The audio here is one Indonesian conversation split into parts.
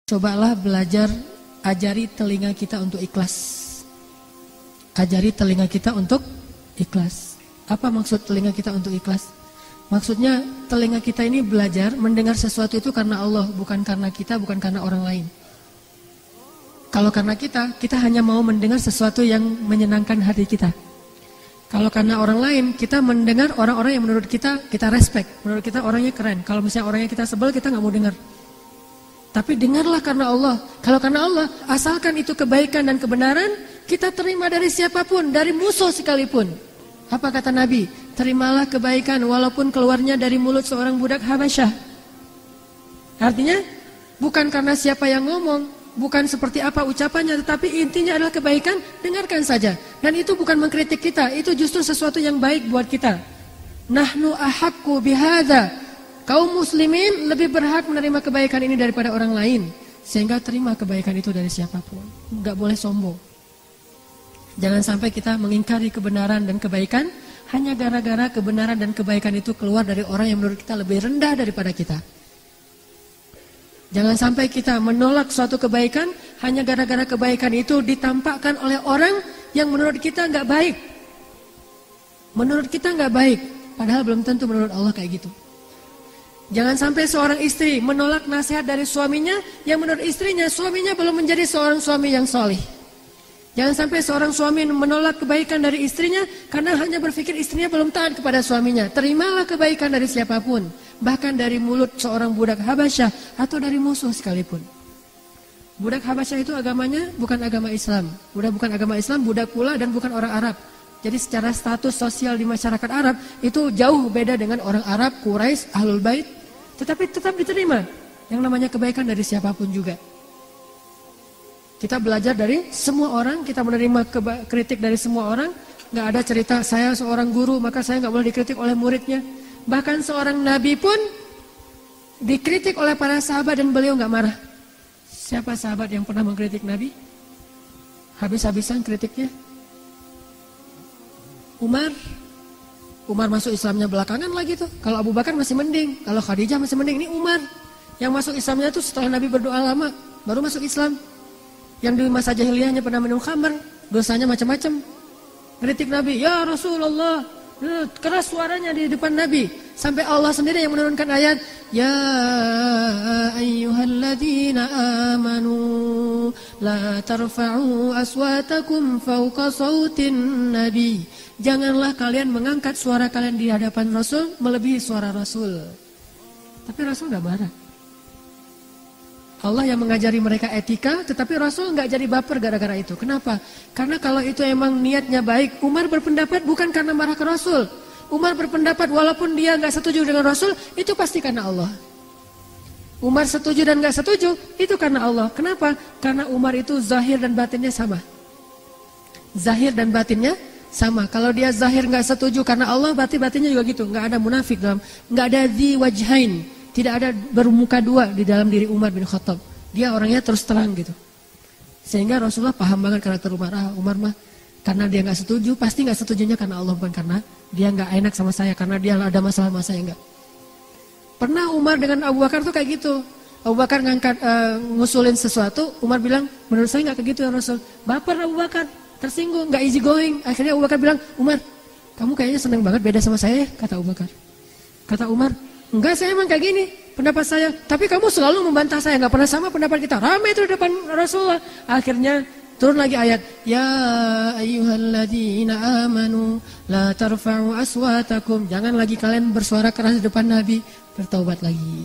Cobalah belajar, ajari telinga kita untuk ikhlas. Ajari telinga kita untuk ikhlas. Apa maksud telinga kita untuk ikhlas? Maksudnya telinga kita ini belajar mendengar sesuatu itu karena Allah, bukan karena kita, bukan karena orang lain. Kalau karena kita hanya mau mendengar sesuatu yang menyenangkan hati kita. Kalau karena orang lain, kita mendengar orang-orang yang menurut kita respect. Menurut kita orangnya keren. Kalau misalnya orangnya kita sebel, kita nggak mau dengar. Tapi dengarlah karena Allah. Kalau karena Allah, asalkan itu kebaikan dan kebenaran, kita terima dari siapapun, dari musuh sekalipun. Apa kata Nabi? Terimalah kebaikan walaupun keluarnya dari mulut seorang budak Habasyah. Artinya, bukan karena siapa yang ngomong, bukan seperti apa ucapannya, tetapi intinya adalah kebaikan, dengarkan saja. Dan itu bukan mengkritik kita, itu justru sesuatu yang baik buat kita. Nahnu ahaqqu bihadza. Kaum muslimin lebih berhak menerima kebaikan ini daripada orang lain. Sehingga terima kebaikan itu dari siapapun. Enggak boleh sombong. Jangan sampai kita mengingkari kebenaran dan kebaikan hanya gara-gara kebenaran dan kebaikan itu keluar dari orang yang menurut kita lebih rendah daripada kita. Jangan sampai kita menolak suatu kebaikan hanya gara-gara kebaikan itu ditampakkan oleh orang yang menurut kita enggak baik. Menurut kita enggak baik, padahal belum tentu menurut Allah kayak gitu. Jangan sampai seorang istri menolak nasihat dari suaminya yang menurut istrinya, suaminya belum menjadi seorang suami yang soleh. Jangan sampai seorang suami menolak kebaikan dari istrinya karena hanya berpikir istrinya belum taat kepada suaminya. Terimalah kebaikan dari siapapun, bahkan dari mulut seorang budak Habasyah atau dari musuh sekalipun. Budak Habasyah itu agamanya bukan agama Islam. Bukan agama Islam, budak pula dan bukan orang Arab. Jadi secara status sosial di masyarakat Arab itu jauh beda dengan orang Arab, Quraisy, Ahlul Bait. Tetapi tetap diterima yang namanya kebaikan dari siapapun juga. Kita belajar dari semua orang, kita menerima kritik dari semua orang. Gak ada cerita saya seorang guru maka saya gak boleh dikritik oleh muridnya. Bahkan seorang nabi pun dikritik oleh para sahabat dan beliau gak marah. Siapa sahabat yang pernah mengkritik nabi? Habis-habisan kritiknya. Umar masuk Islamnya belakangan lagi tuh. Kalau Abu Bakar masih mending, kalau Khadijah masih mending. Ini Umar yang masuk Islamnya tuh setelah Nabi berdoa lama baru masuk Islam. Yang di masa jahiliyahnya pernah minum khamar, dosanya macam-macam. Kritik Nabi, ya Rasulullah, keras suaranya di depan Nabi. Sampai Allah sendiri yang menurunkan ayat, ya ayyuhalladzina amanu la tarfa'u aswatakum fawqa sautin nabi. Janganlah kalian mengangkat suara kalian di hadapan Rasul melebihi suara Rasul. Tapi Rasul gak marah. Allah yang mengajari mereka etika, tetapi Rasul gak jadi baper gara-gara itu. Kenapa? Karena kalau itu emang niatnya baik, Umar berpendapat bukan karena marah ke Rasul. Umar berpendapat walaupun dia gak setuju dengan Rasul, itu pasti karena Allah. Umar setuju dan gak setuju, itu karena Allah. Kenapa? Karena Umar itu zahir dan batinnya sama. Zahir dan batinnya sama. Kalau dia zahir nggak setuju karena Allah, berarti batinnya juga gitu. Nggak ada munafik dalam, nggak ada dzi wajhain, tidak ada bermuka dua di dalam diri Umar bin Khattab. Dia orangnya terus terang gitu. Sehingga Rasulullah paham banget karakter Umar. Umar mah karena dia nggak setuju, pasti nggak setujunya karena Allah, bukan karena dia nggak enak sama saya, karena dia ada masalah sama saya enggak. Pernah Umar dengan Abu Bakar tuh kayak gitu. Abu Bakar ngangkat ngusulin sesuatu, Umar bilang menurut saya nggak kayak gitu ya Rasul. Baper Abu Bakar. Tersinggung, gak easy going. Akhirnya Abu Bakar bilang, Umar, kamu kayaknya senang banget beda sama saya, kata Abu Bakar. Kata Umar, enggak, saya emang kayak gini pendapat saya, tapi kamu selalu membantah saya, gak pernah sama pendapat kita. Ramai itu di depan Rasulullah. Akhirnya turun lagi ayat, ya ayyuhalladzina amanu la tarfa'u aswatakum. Jangan lagi kalian bersuara keras di depan Nabi. Bertaubat lagi.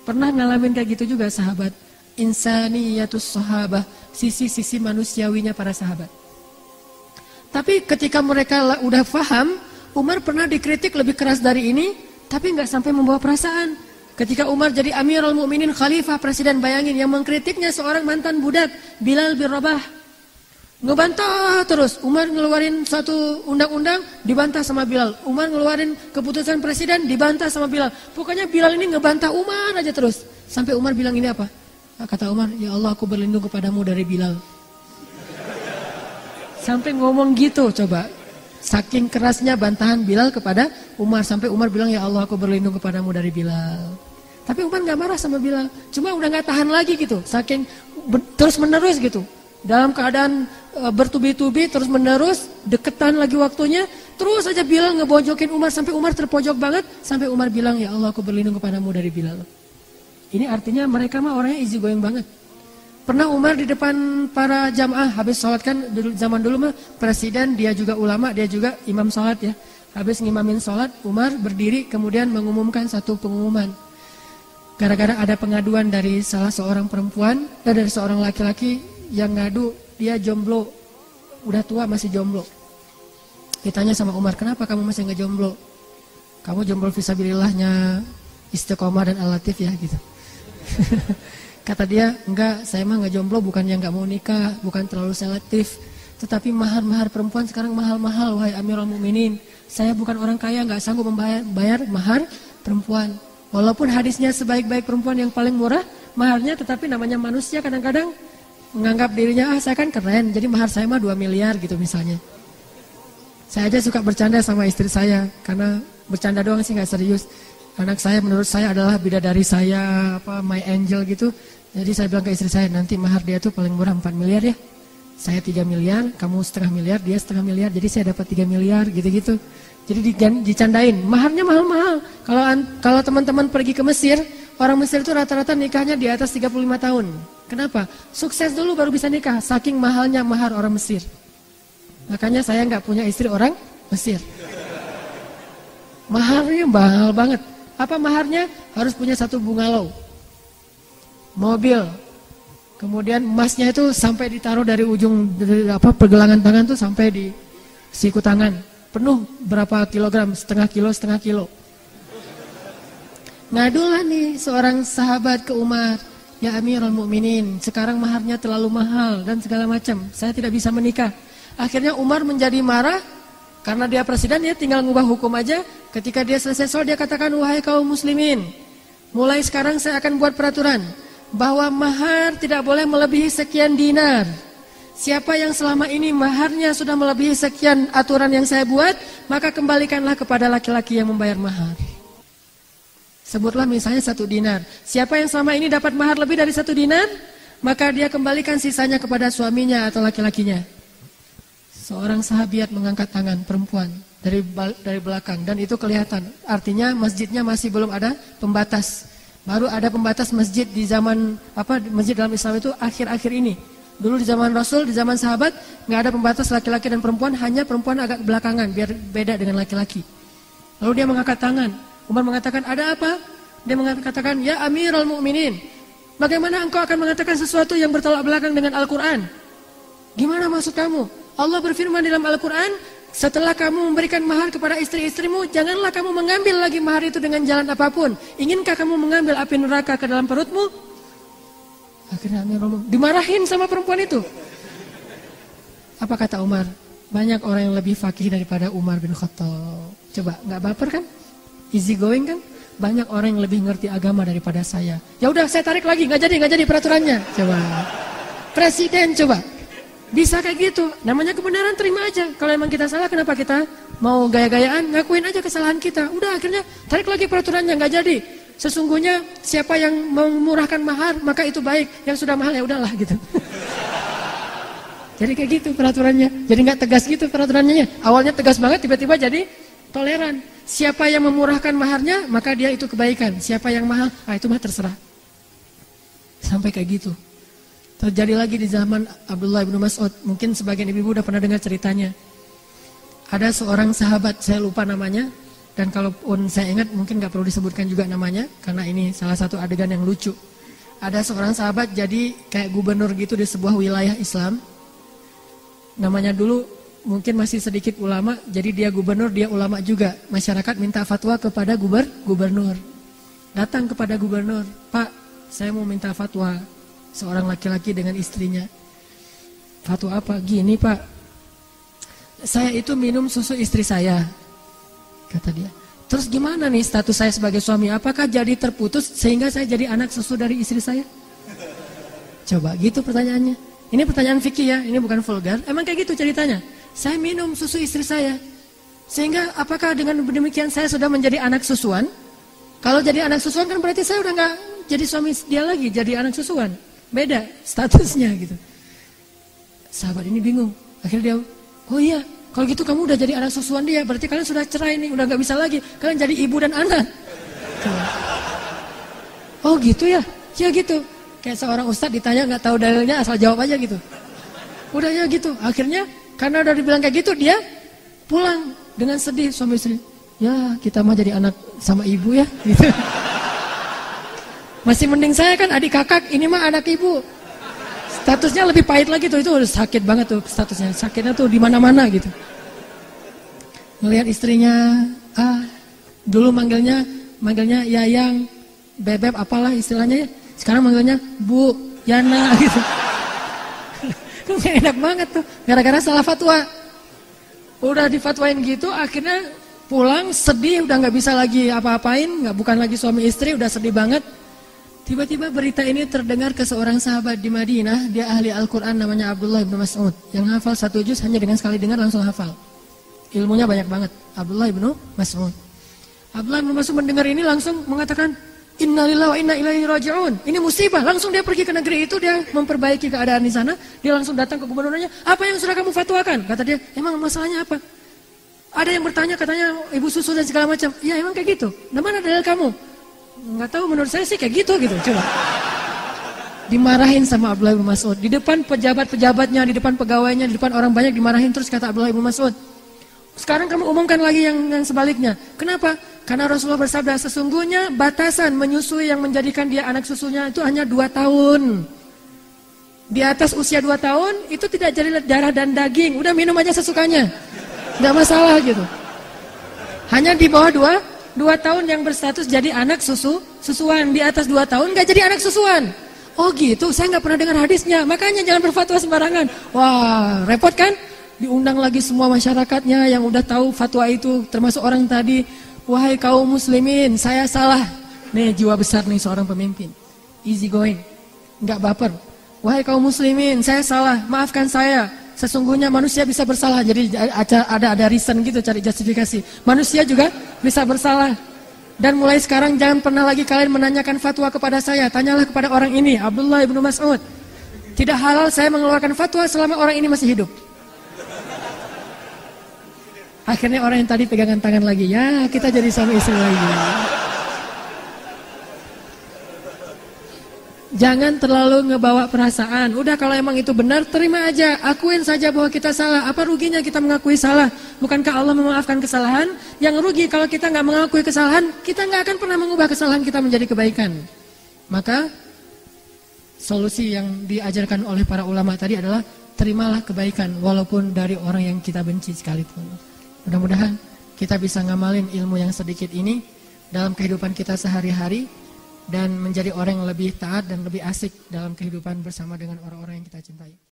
Pernah ngalamin kayak gitu juga sahabat. Insaniyatus sahabah, sisi-sisi manusiawinya para sahabat. Tapi ketika mereka udah paham, Umar pernah dikritik lebih keras dari ini, tapi nggak sampai membawa perasaan. Ketika Umar jadi Amirul Mukminin, khalifah, presiden, bayangin yang mengkritiknya seorang mantan budak, Bilal bin Rabah. Ngebantah terus. Umar ngeluarin satu undang-undang, dibantah sama Bilal. Umar ngeluarin keputusan presiden, dibantah sama Bilal. Pokoknya Bilal ini ngebantah Umar aja terus. Sampai Umar bilang ini apa? Kata Umar, ya Allah aku berlindung kepadamu dari Bilal. Sampai ngomong gitu coba. Saking kerasnya bantahan Bilal kepada Umar. Sampai Umar bilang, ya Allah aku berlindung kepadamu dari Bilal. Tapi Umar nggak marah sama Bilal. Cuma udah nggak tahan lagi gitu. Saking terus menerus gitu. Dalam keadaan bertubi-tubi terus menerus, deketan lagi waktunya. Terus aja Bilal ngebojokin Umar sampai Umar terpojok banget. Sampai Umar bilang, ya Allah aku berlindung kepadamu dari Bilal. Ini artinya mereka mah orangnya easy going banget. Pernah Umar di depan para jamaah habis sholat kan zaman dulu mah presiden, dia juga ulama, dia juga imam sholat ya. Habis ngimamin sholat, Umar berdiri kemudian mengumumkan satu pengumuman. Gara-gara ada pengaduan dari salah seorang perempuan dan dari seorang laki-laki yang ngadu dia jomblo, udah tua masih jomblo. Ditanya sama Umar, kenapa kamu masih nggak jomblo? Kamu jomblo fisabilillahnya Istiqomah dan Al-Latif ya gitu. Kata dia, enggak, saya mah nggak jomblo bukan yang nggak mau nikah, bukan terlalu selektif. Tetapi mahar-mahar perempuan sekarang mahal-mahal, wahai Amirul Mukminin. Saya bukan orang kaya, nggak sanggup membayar mahar perempuan. Walaupun hadisnya sebaik-baik perempuan yang paling murah maharnya, tetapi namanya manusia kadang-kadang menganggap dirinya, saya kan keren, jadi mahar saya mah 2 miliar gitu misalnya. Saya aja suka bercanda sama istri saya, karena bercanda doang sih nggak serius. Anak saya menurut saya adalah bidadari saya, my angel gitu. Jadi saya bilang ke istri saya, nanti mahar dia tuh paling murah 4 miliar ya. Saya 3 miliar, kamu setengah miliar, dia setengah miliar, jadi saya dapat 3 miliar gitu-gitu. Jadi dicandain, maharnya mahal-mahal. Kalau teman-teman pergi ke Mesir, orang Mesir itu rata-rata nikahnya di atas 35 tahun. Kenapa? Sukses dulu baru bisa nikah, saking mahalnya mahar orang Mesir. Makanya saya nggak punya istri orang Mesir. Maharnya mahal banget. Apa maharnya? Harus punya 1 bungalow, mobil, kemudian emasnya itu sampai ditaruh dari ujung pergelangan tangan tuh sampai di siku tangan. Penuh berapa kilogram, setengah kilo. Ngadulah nih seorang sahabat ke Umar, ya Amirul Mukminin, sekarang maharnya terlalu mahal dan segala macam, saya tidak bisa menikah. Akhirnya Umar menjadi marah, karena dia presiden ya tinggal ngubah hukum aja. Ketika dia selesai sholat dia katakan, wahai kaum muslimin, mulai sekarang saya akan buat peraturan bahwa mahar tidak boleh melebihi sekian dinar. Siapa yang selama ini maharnya sudah melebihi sekian aturan yang saya buat, maka kembalikanlah kepada laki-laki yang membayar mahar. Sebutlah misalnya 1 dinar. Siapa yang selama ini dapat mahar lebih dari 1 dinar, maka dia kembalikan sisanya kepada suaminya atau laki-lakinya. Seorang sahabiat mengangkat tangan, perempuan, dari belakang, dan itu kelihatan. Artinya masjidnya masih belum ada pembatas. Baru ada pembatas masjid di zaman masjid dalam Islam itu akhir-akhir ini. Dulu di zaman Rasul, di zaman sahabat, nggak ada pembatas laki-laki dan perempuan, hanya perempuan agak belakangan, biar beda dengan laki-laki. Lalu dia mengangkat tangan. Umar mengatakan, ada apa? Dia mengatakan, ya Amirul Mukminin, bagaimana engkau akan mengatakan sesuatu yang bertolak belakang dengan Al-Quran? Gimana maksud kamu? Allah berfirman dalam Al-Quran, setelah kamu memberikan mahar kepada istri-istrimu, janganlah kamu mengambil lagi mahar itu dengan jalan apapun. Inginkah kamu mengambil api neraka ke dalam perutmu? Akhirnya dimarahin sama perempuan itu. Apa kata Umar? Banyak orang yang lebih fakih daripada Umar bin Khattab. Coba, nggak baper kan? Easy going kan? Banyak orang yang lebih ngerti agama daripada saya. Ya udah, saya tarik lagi, nggak jadi peraturannya. Coba, presiden coba, bisa kayak gitu. Namanya kebenaran, terima aja. Kalau emang kita salah, kenapa kita mau gaya-gayaan? Ngakuin aja kesalahan kita. Udah, akhirnya tarik lagi peraturannya, nggak jadi. Sesungguhnya siapa yang memurahkan mahar, maka itu baik. Yang sudah mahal ya udahlah gitu. Jadi kayak gitu peraturannya. Jadi nggak tegas gitu peraturannya. Awalnya tegas banget, tiba-tiba jadi toleran. Siapa yang memurahkan maharnya, maka dia itu kebaikan. Siapa yang mahal, itu mah terserah. Sampai kayak gitu. Terjadi lagi di zaman Abdullah bin Mas'ud. Mungkin sebagian ibu-ibu udah pernah dengar ceritanya. Ada seorang sahabat, saya lupa namanya. Dan kalaupun saya ingat mungkin gak perlu disebutkan juga namanya, karena ini salah satu adegan yang lucu. Ada seorang sahabat jadi kayak gubernur gitu di sebuah wilayah Islam. Namanya dulu mungkin masih sedikit ulama, jadi dia gubernur, dia ulama juga. Masyarakat minta fatwa kepada gubernur. Datang kepada gubernur, Pak, saya mau minta fatwa. Seorang laki-laki dengan istrinya. Fatwa apa? Gini Pak, saya itu minum susu istri saya, kata dia. Terus gimana nih status saya sebagai suami? Apakah jadi terputus sehingga saya jadi anak susu dari istri saya? Coba gitu pertanyaannya. Ini pertanyaan fikih ya, ini bukan vulgar. Emang kayak gitu ceritanya. Saya minum susu istri saya, sehingga apakah dengan demikian saya sudah menjadi anak susuan? Kalau jadi anak susuan kan berarti saya udah nggak jadi suami dia lagi, jadi anak susuan. Beda statusnya gitu. Sahabat ini bingung. Akhirnya dia, oh iya, kalau gitu kamu udah jadi anak susuan dia, berarti kalian sudah cerai nih, udah nggak bisa lagi. Kalian jadi ibu dan anak. Oh gitu ya? Ya gitu. Kayak seorang ustadz ditanya nggak tahu dalilnya, asal jawab aja gitu. Udah ya gitu. Akhirnya karena udah dibilang kayak gitu, dia pulang dengan sedih suami istri. Ya kita mah jadi anak sama ibu ya gitu. Masih mending saya kan adik kakak, ini mah anak ibu. Statusnya lebih pahit lagi tuh, itu udah sakit banget tuh statusnya. Sakitnya tuh di mana-mana gitu. Ngelihat istrinya, dulu manggilnya Yayang, Bebeb apalah istilahnya ya. Sekarang manggilnya Bu, Yana gitu. Gak enak banget tuh, gara-gara salah fatwa. Udah difatwain gitu, akhirnya pulang sedih, udah nggak bisa lagi apa-apain, bukan lagi suami istri, udah sedih banget. Tiba-tiba berita ini terdengar ke seorang sahabat di Madinah, dia ahli Al-Quran namanya Abdullah bin Mas'ud, yang hafal 1 juz hanya dengan sekali dengar langsung hafal. Ilmunya banyak banget, Abdullah bin Mas'ud. Abdullah bin Mas'ud mendengar ini langsung mengatakan, Innalillahi wa inna ilaihi raji'un. Ini musibah. Langsung dia pergi ke negeri itu, dia memperbaiki keadaan di sana. Dia langsung datang ke gubernurnya, apa yang sudah kamu fatwakan? Kata dia, emang masalahnya apa? Ada yang bertanya, katanya ibu susu dan segala macam. Ya emang kayak gitu. Nah mana dalil kamu? Nggak tahu, menurut saya sih kayak gitu. Coba. Dimarahin sama Abdullah bin Mas'ud. Di depan pejabat-pejabatnya, di depan pegawainya, di depan orang banyak dimarahin terus, kata Abdullah bin Mas'ud. Sekarang kamu umumkan lagi yang sebaliknya. Kenapa? Karena Rasulullah bersabda, sesungguhnya batasan menyusui yang menjadikan dia anak susunya itu hanya 2 tahun. Di atas usia 2 tahun, itu tidak jadi darah dan daging. Udah minum aja sesukanya. Nggak masalah gitu. Hanya di bawah 2 tahun yang berstatus jadi anak susuan. Di atas 2 tahun nggak jadi anak susuan. Oh gitu, saya nggak pernah dengar hadisnya. Makanya jangan berfatwa sembarangan. Wah, repot kan? Diundang lagi semua masyarakatnya yang udah tahu fatwa itu, termasuk orang tadi. Wahai kaum muslimin, saya salah. Nih jiwa besar nih seorang pemimpin. Easy going, nggak baper. Wahai kaum muslimin, saya salah, maafkan saya. Sesungguhnya manusia bisa bersalah. Jadi ada reason gitu, cari justifikasi. Manusia juga bisa bersalah. Dan mulai sekarang jangan pernah lagi kalian menanyakan fatwa kepada saya. Tanyalah kepada orang ini, Abdullah bin Mas'ud. Tidak halal saya mengeluarkan fatwa selama orang ini masih hidup. Akhirnya orang yang tadi pegangan tangan lagi, ya kita jadi suami istri lagi. Jangan terlalu ngebawa perasaan. Udah kalau emang itu benar, terima aja. Akuin saja bahwa kita salah. Apa ruginya kita mengakui salah? Bukankah Allah memaafkan kesalahan? Yang rugi kalau kita nggak mengakui kesalahan, kita nggak akan pernah mengubah kesalahan kita menjadi kebaikan. Maka solusi yang diajarkan oleh para ulama tadi adalah terimalah kebaikan walaupun dari orang yang kita benci sekalipun. Mudah-mudahan kita bisa ngamalin ilmu yang sedikit ini dalam kehidupan kita sehari-hari dan menjadi orang yang lebih taat dan lebih asik dalam kehidupan bersama dengan orang-orang yang kita cintai.